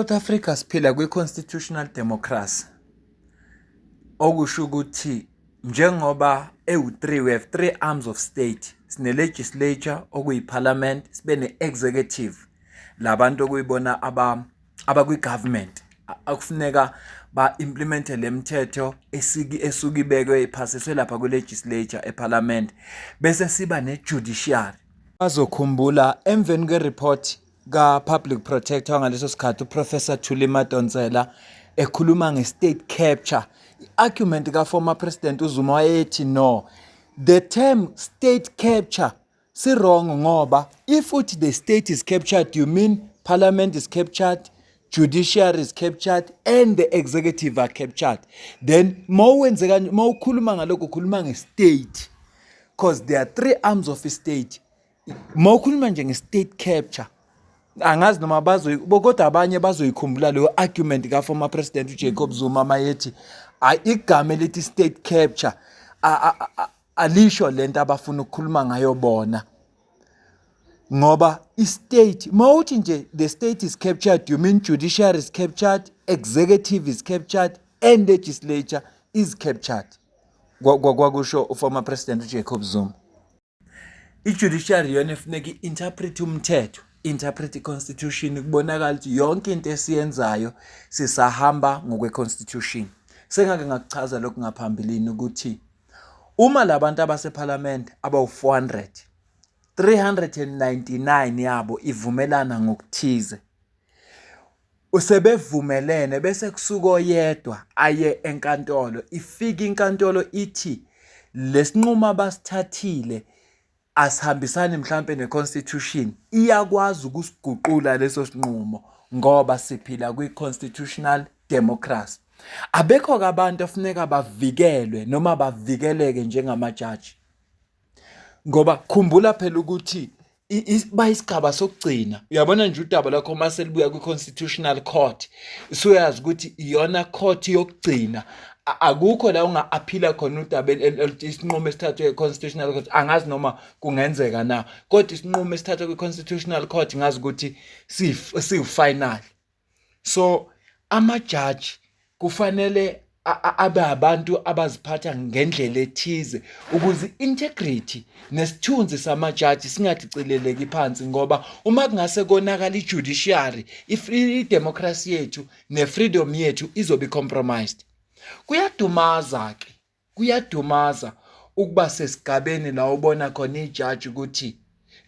South Africa siphila kwi-constitutional democracy. Okusho ukuthi njengoba ewu-3 we have 3 arms of state. Sine-legislature okuyi-parliament, sibe ne-executive. Labantu okuyibona abakwi-government akufuneka ba-implemente le mithetho esuke ibekwe iphasiswe lapha kwi-legislature eparliament. Bese siba ne-judiciary. Bazokhumbula emveni kwe-report ka-public protector ngaleso sikhathi uProfessor Thuli Madonsela ekhuluma nge-state capture. I-argument ka-former president uZuma wayethi no, the term state capture si-wrong ngoba if uthi the state is captured, you mean parliament is captured, judiciary is captured and the executive are captured. Then mawukhuluma ngalokho ukhuluma nge-state because there are 3 arms of a state. Mawukhuluma nje nge-state capture, angazi noma kodwa abanye bazoyikhumbula leyo argument ka-former president uJacob Zuma mayethi igama elithi state capture alisho lento abafuna ukukhuluma ngayo bona. Ngoba i-state mawuthi nje the state is captured, you mean judiciary is captured, executive is captured and legislature is captured. Kwakusho uformer president uJacob Zuma. I-judiciary yona efuneka i-interpret umthetho, interpret i-constitution, kubonakala ukuthi yonke into esiyenzayo sisahamba ngokwe-constitution. Sengake ngakuchaza lokhu ngaphambilini ukuthi uma labantu abaseparliament abawu-400, 399 yabo ivumelana ngokuthize. Usebevumelene bese kusuka oyedwa aye enkantolo, ifika inkantolo ithi lesinqumo abasithathile asihambisani mhlambe ne-constitution, iyakwazi ukusiguqula leso sinqumo ngoba siphila kwi-constitutional democracy. Abekho abantu afuneka bavikelwe noma bavikeleke njengamajaji. Ngoba khumbula phela ukuthi bayisigaba sokugcina. Uyabona nje udaba lakho mase libuya kwi-constitutional court. Usuyazi ukuthi iyona court yokugcina. Akukho la unga-aphila khona udaba isinqumo esithathwe e-constitutional court. Angazi noma kungenzeka na. Kodwa isinqumo esithathwe kwi-constitutional court ngazi ukuthi siwu-final. So amajaji kufanele abe abantu abaziphatha ngendlela ethize ukuze integrity nesithunzi samajaji singadicileleki phansi, ngoba uma kungase konakala i-judiciary, i-democracy yethu ne-freedom yethu izobe compromised. Kuyadumaza ukuba sesigabeni la ubona khona ijaji ukuthi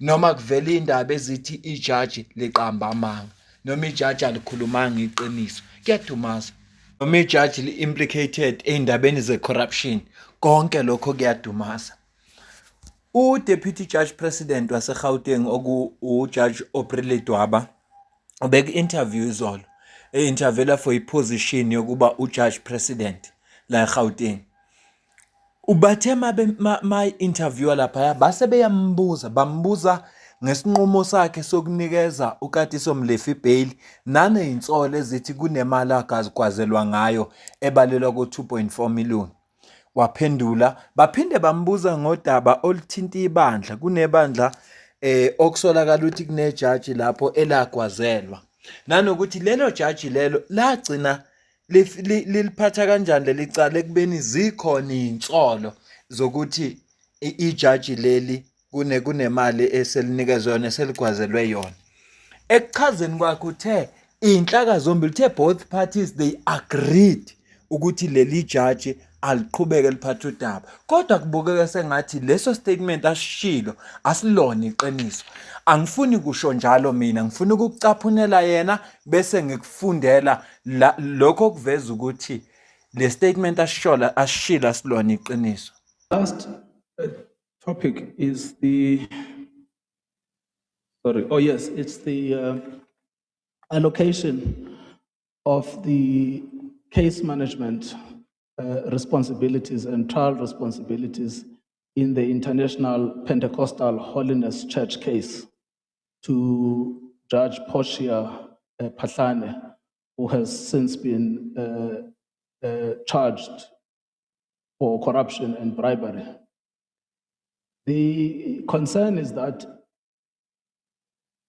noma kuvela indaba ezithi ijaji liqamba amanga noma ijaji alikhulumanga iqiniso. Kuyadumaza. Noma ijaji li-implicated ey'ndabeni ze-corruption, konke lokho kuyadumaza. U-Deputy Judge President wase-Gauteng uJudge Oprile Dwaba ubek-interview izolo, e-interviewela for i-position yokuba uJudge President la eGauteng. Ubathe ma-interviewer laphaya base bambuza ngesinqumo sakhe sokunikeza uKatiso Mlefi bail naney'nsolo ezithi kunemali agazigwazelwa ngayo ebalelwa ku-2.4 million. Waphendula, baphinde bambuza ngodaba oluthinta ibandla, kunebandla okusolakala ukuthi kunejaji lapho elagwazelwa. Nanokuthi lelo jaji lelo lagcina liliphatha kanjani leli cala ekubeni zikhona iy'nsolo zokuthi ijaji leli kunemali eselinikezwe yona eseligwazelwe yona. Ekuchazeni kwakhe uthe iy'nhlaka zombili, uthe both parties they agreed ukuthi leli jaji aliqhubeke liphathe udaba. Kodwa kubukeka sengathi leso statement asishilo asilona iqiniso. Angifuni kusho njalo mina, ngifuna ukucaphunela yena bese ngikufundela lokho kuveza ukuthi le statement ashilo asilona iqiniso. Last topic is it's the allocation of the case management responsibilities and trial responsibilities in the International Pentecostal Holiness Church case to Judge Portia Patlane, who has since been charged for corruption and bribery. The concern is that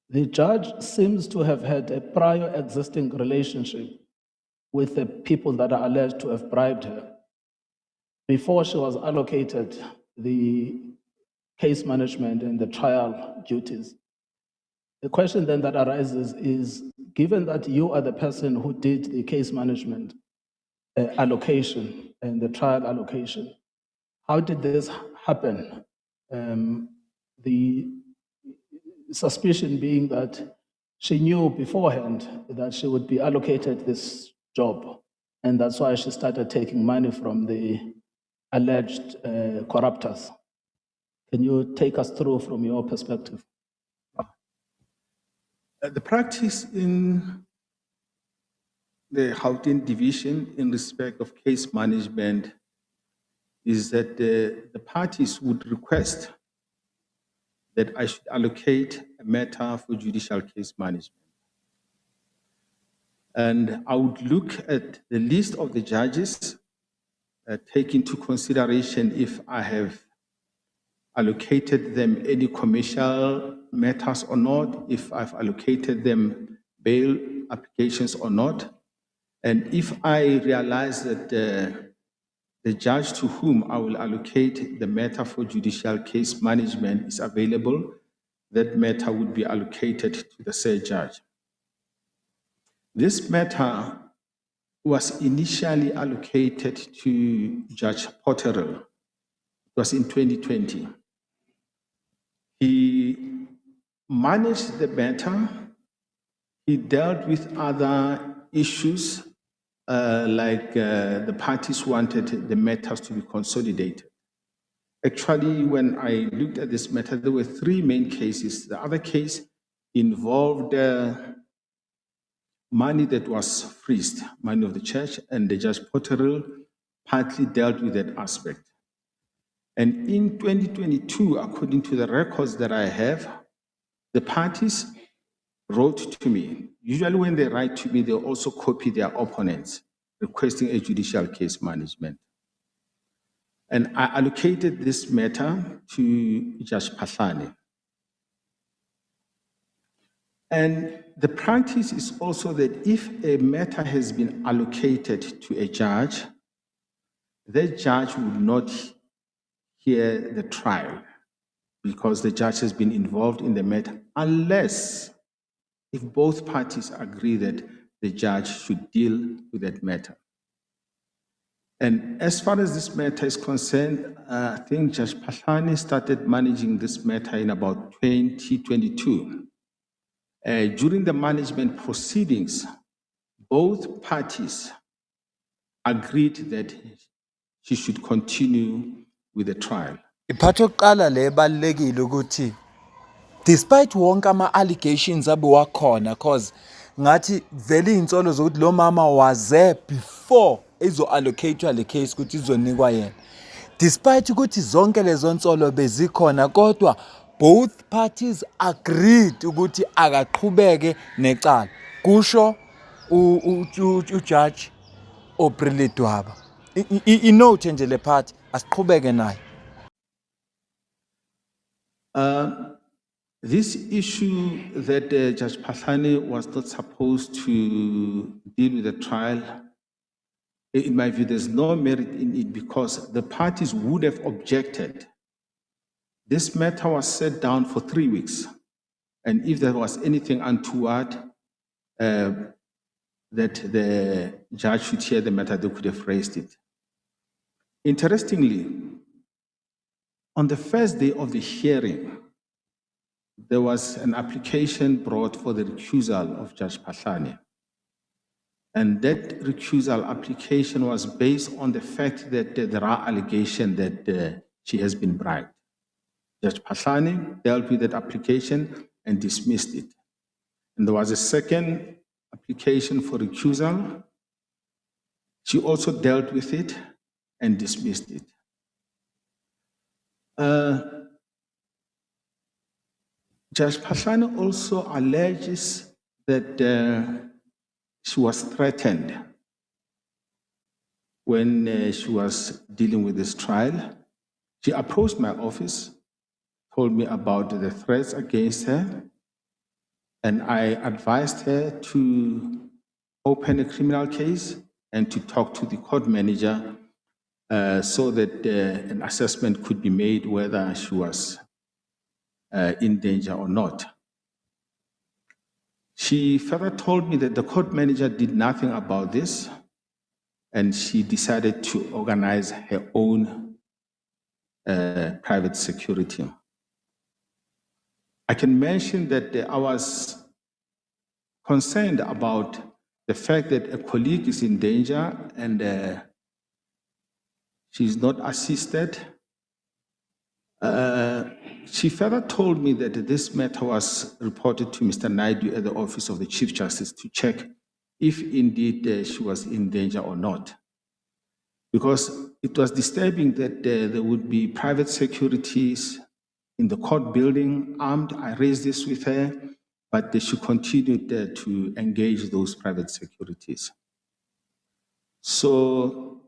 The judge seems to have had a prior existing relationship with the people that are alleged to have bribed her before she was allocated the case management and the trial duties. The question then that arises is, given that you are the person who did the case management allocation and the trial allocation, how did this happen? The suspicion being that she knew beforehand that she would be allocated this job, and that's why she started taking money from the alleged corruptors. Can you take us through from your perspective? The practice in the Gauteng division in respect of case management is that the parties would request that I should allocate a matter for judicial case management. And I would look at the list of the judges, take into consideration if I have allocated them any commercial matters or not, if I've allocated them bail applications or not. And if I realize that the judge to whom I will allocate the matter for judicial case management is available, that matter would be allocated to the said judge. This matter was initially allocated to Judge Potterell. It was in 2020. He managed the matter. He dealt with other issues like the parties wanted the matters to be consolidated. Actually, when I looked at this matter, there were three main cases. The other case involved money that was freezed, money of the church, and the Judge Potterell partly dealt with that aspect. And in 2022, according to the records that I have, the parties wrote to me. Usually when they write to me, they also copy their opponents requesting a judicial case management. And I allocated this matter to Judge Phahlane. And the practice is also that if a matter has been allocated to a judge, that judge would not hear the trial because the judge has been involved in the matter, unless if both parties agree that the judge should deal with that matter. And as far as this matter is concerned, I think Judge Phahlane started managing this matter in about 2022. During the management proceedings, both parties agreed that she should continue with the trial. Iphatho yokuqala le balekile ukuthi despite wonke ama-allegations abuwa khona cause ngathi vele iy'nsolo zokuthi lo mama was there before izo-allocate-wa le case ukuthi izonikwa yena. Despite ukuthi zonke lezo nsolo bezikhona kodwa both parties agreed ukuthi akaqhubeke necala. Kusho uJudge Oprile Dwaba. Inote nje le part asiqhubeke nayo. This issue that Judge Phahlane was not supposed to deal with the trial, in my view, there's no merit in it because the parties would have objected. This matter was set down for 3 weeks. And if there was anything untoward, that the judge should hear the matter, they could have raised it. Interestingly, on the first day of the hearing, there was an application brought for the recusal of Judge Phahlane. And that recusal application was based on the fact that there are allegations that she has been bribed. Judge Phahlane dealt with that application and dismissed it. And there was a second application for recusal. She also dealt with it and dismissed it. Judge Phahlane also alleges that she was threatened when she was dealing with this trial. She approached my office, told me about the threats against her, And I advised her to open a criminal case and to talk to the court manager so that an assessment could be made whether she was in danger or not. She further told me that the court manager did nothing about this and she decided to organize her own private security. I can mention that I was concerned about the fact that a colleague is in danger and she's not assisted. She further told me that this matter was reported to Mr. Naidu at the office of the Chief Justice to check if indeed she was in danger or not. Because it was disturbing that there would be private securities in the court building, armed. I raised this with her, but she continued to engage those private securities. So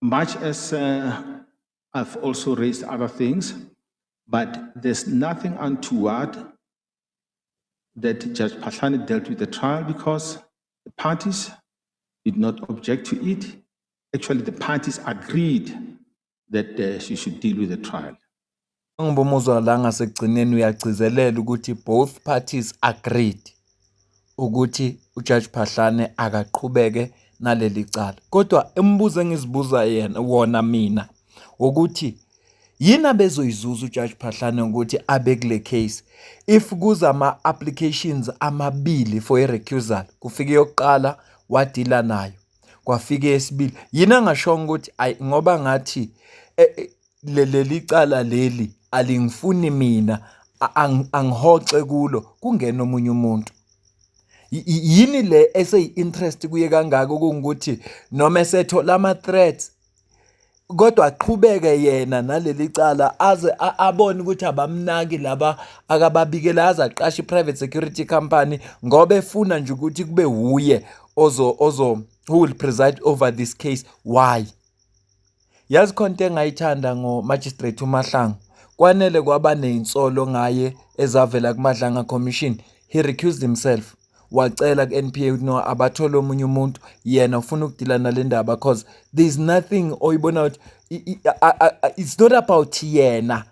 much as I've also raised other things, but there's nothing untoward that Judge Phahlane dealt with the trial because the parties did not object to it. Actually, the parties agreed that she should deal with the trial. Ngibomuzwa la ngasekugcineni uyagcizelela ukuthi both parties agreed ukuthi uJudge Phahlane akaqhubeke naleli cala. Kodwa imibuzo engizibuza yena wona mina ukuthi yini abezoyizuza uJudge Phahlane ukuthi abe kule case if kuza ama applications amabili for recusal, kufike yokuqala wadila nayo kwafika yesibili, yini angashongo ukuthi ngoba ngathi leli cala leli alingifuni mina angihoxe kulo kungena omunye umuntu. Yini le eseyi-interest kuye kangaka ukuthi noma esethola ama-threats kodwa aqhubeke yena naleli cala aze abone ukuthi abamnaki laba akababikela aze aqashe i-private security company ngoba efuna nje ukuthi kube wuye who will preside over this case. Why? Yazi khonto engayithanda ngo-Magistrate uMahlangu, kwanele kwaba ney'nsolo ngaye ezavela kuMadlanga Commission. He recused himself. Wacela ku-NPA no abathole omunye umuntu yena ufuna ukudila nale ndaba because there's nothing oyibona ukuthi it's not about yena.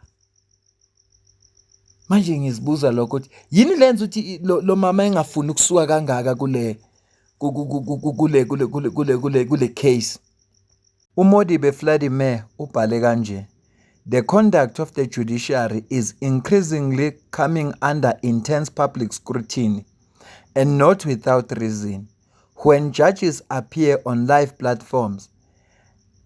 Manje ngizibuza lokho ukuthi yini lenza ukuthi lo mama engafuni ukusuka kangaka kule case. uModibe Vladimir ubhale kanje: The conduct of the judiciary is increasingly coming under intense public scrutiny, and not without reason. When judges appear on live platforms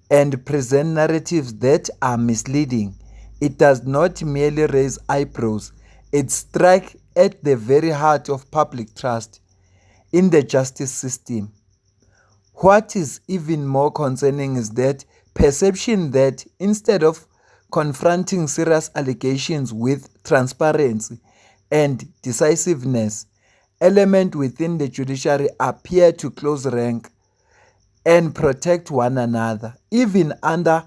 and present narratives that are misleading, it does not merely raise eyebrows, it strikes at the very heart of public trust in the justice system. What is even more concerning is that perception that instead of confronting serious allegations with transparency and decisiveness, elements within the judiciary appear to close rank and protect one another, even under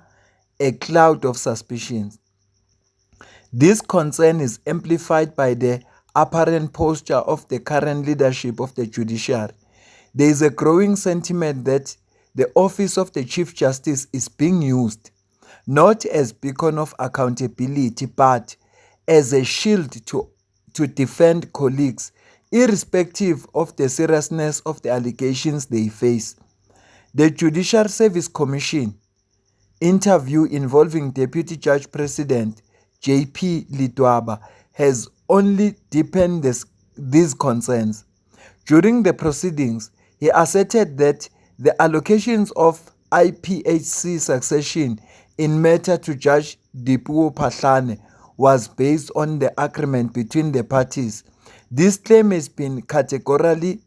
a cloud of suspicions. This concern is amplified by the apparent posture of the current leadership of the judiciary. There is a growing sentiment that the office of the Chief Justice is being used not as beacon of accountability, but as a shield to defend colleagues, irrespective of the seriousness of the allegations they face. The Judicial Service Commission interview involving Deputy Judge President J.P. Litwaba has only deepened these concerns. During the proceedings, he asserted that the allocations of IPHC succession in matter to Judge Dipuo Phahlane was based on the agreement between the parties. This claim has been categorically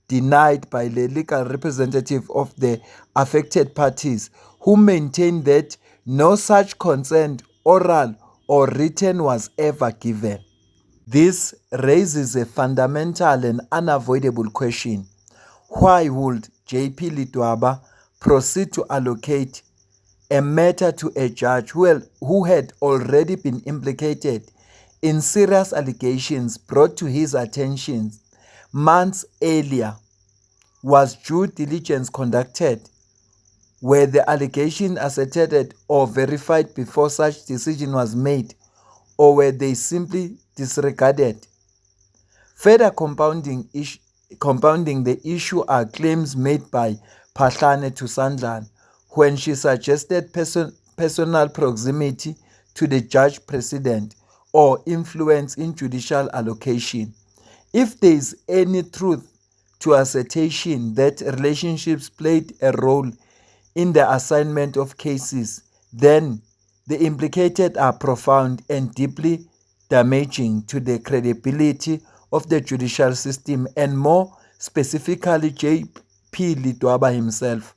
denied by the legal representative of the affected parties, who maintain that no such consent, oral or written, was ever given. This raises a fundamental and unavoidable question. Why would J.P. Litwaba proceed to allocate a matter to a judge who had already been implicated in serious allegations brought to his attention months earlier, was due diligence conducted? Were the allegation asserted or verified before such decision was made, or were they simply disregarded? Further compounding the issue are claims made by Phahlane to Sandlane when she suggested personal proximity to the judge president or influence in judicial allocation. If there is any truth to assertion that relationships played a role in the assignment of cases, then the implicated are profound and deeply damaging to the credibility of the judicial system, and more specifically J.P. Letwaba himself.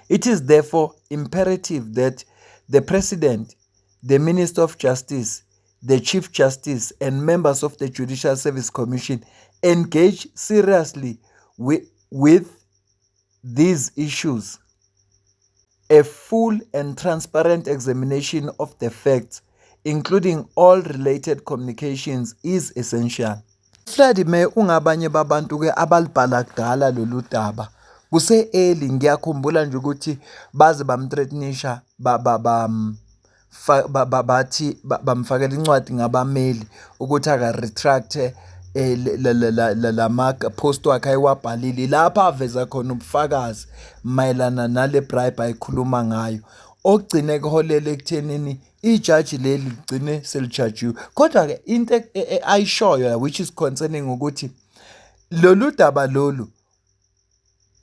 It is therefore imperative that the President, the Minister of Justice, the Chief Justice, and members of the Judicial Service Commission engage seriously with these issues. A full and transparent examination of the facts, including all related communications, is essential. Vladimir ungabanye babantu ke abalibhala kudala lolu daba kuse early. Ngiyakhumbula nje ukuthi baze bamthreatenisha bathi bamfakela incwadi ngabameli ukuthi aka retract la post wakhe ayiwabhalile lapha aveza khona ubufakazi mayelana nale bribe ayikhuluma ngayo, ogcine kuholela ekuthenini ijaji leli ligcine selijajiwe. Kodwa ke into ayishoyo which is concerning ukuthi lolu daba lolu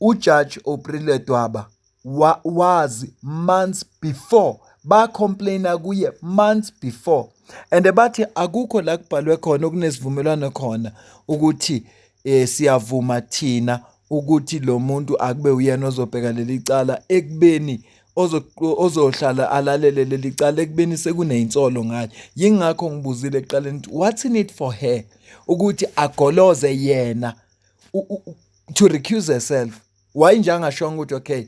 uJudge Aubrey Letwaba wazi months before, ba-complaina kuye months before, and bathi akukho la kubhalwe khona okunesivumelwano khona ukuthi siyavuma thina ukuthi lo muntu akube uyena ozobheka leli cala, ekubeni ozohlala alalele leli cala, ekubeni sekuneyinsolo ngayo. Yingakho ngibuzile ekuqaleni what's in it for her ukuthi agoloze yena to recuse herself. Why nje angashonga ukuthi okay,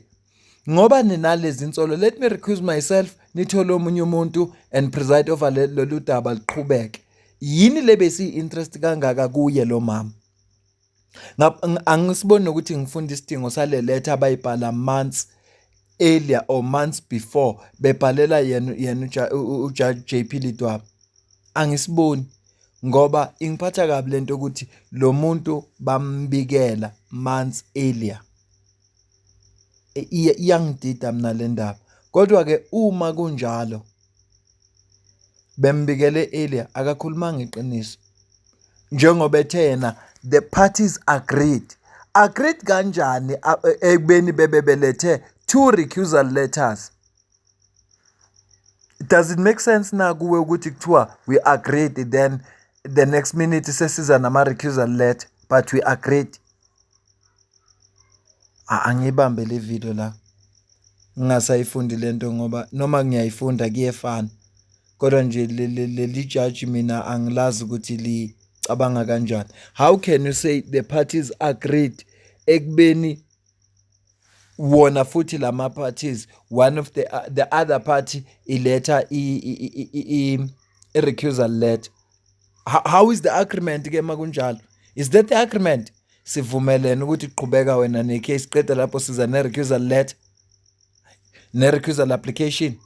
ngoba ninalezi insolo, let me recuse myself, nithole omunye umuntu and preside over lolu daba liqhubeke. Yini lebesi interest kangaka kuye lo mama? Angisiboni ukuthi ngifunda isidingo sale letter abayibhala months earlier or months before bebhalela yena uJudge J.P. Letwaba. Angisiboni ngoba ingiphatha kabi lento ukuthi lo muntu bambikela months earlier. Iyangidida mina le ndaba. Kodwa ke uma kunjalo bembikele earlier akakhulumanga iqiniso, njengoba ethe yena the parties agreed kanjani ekubeni bebelethe 2 recusal letters. Does it make sense na kuwe ukuthi kuthiwa we agreed then the next minute sesiza nama recusal letter but we agreed? Angibambe le video la ngingasayifundi lento ngoba noma ngiyayifunda kuyefana, kodwa nje leli judge mina angilazi ukuthi licabanga kanjani. How can you say the parties agreed ekubeni wona futhi lama parties one of the other party iletha i recusal letter? How is the agreement ke makunjalo? Is that the agreement? Sivumelene ukuthi iqhubeka wena necase qeda lapho siza ne recusal letter ne recusal application.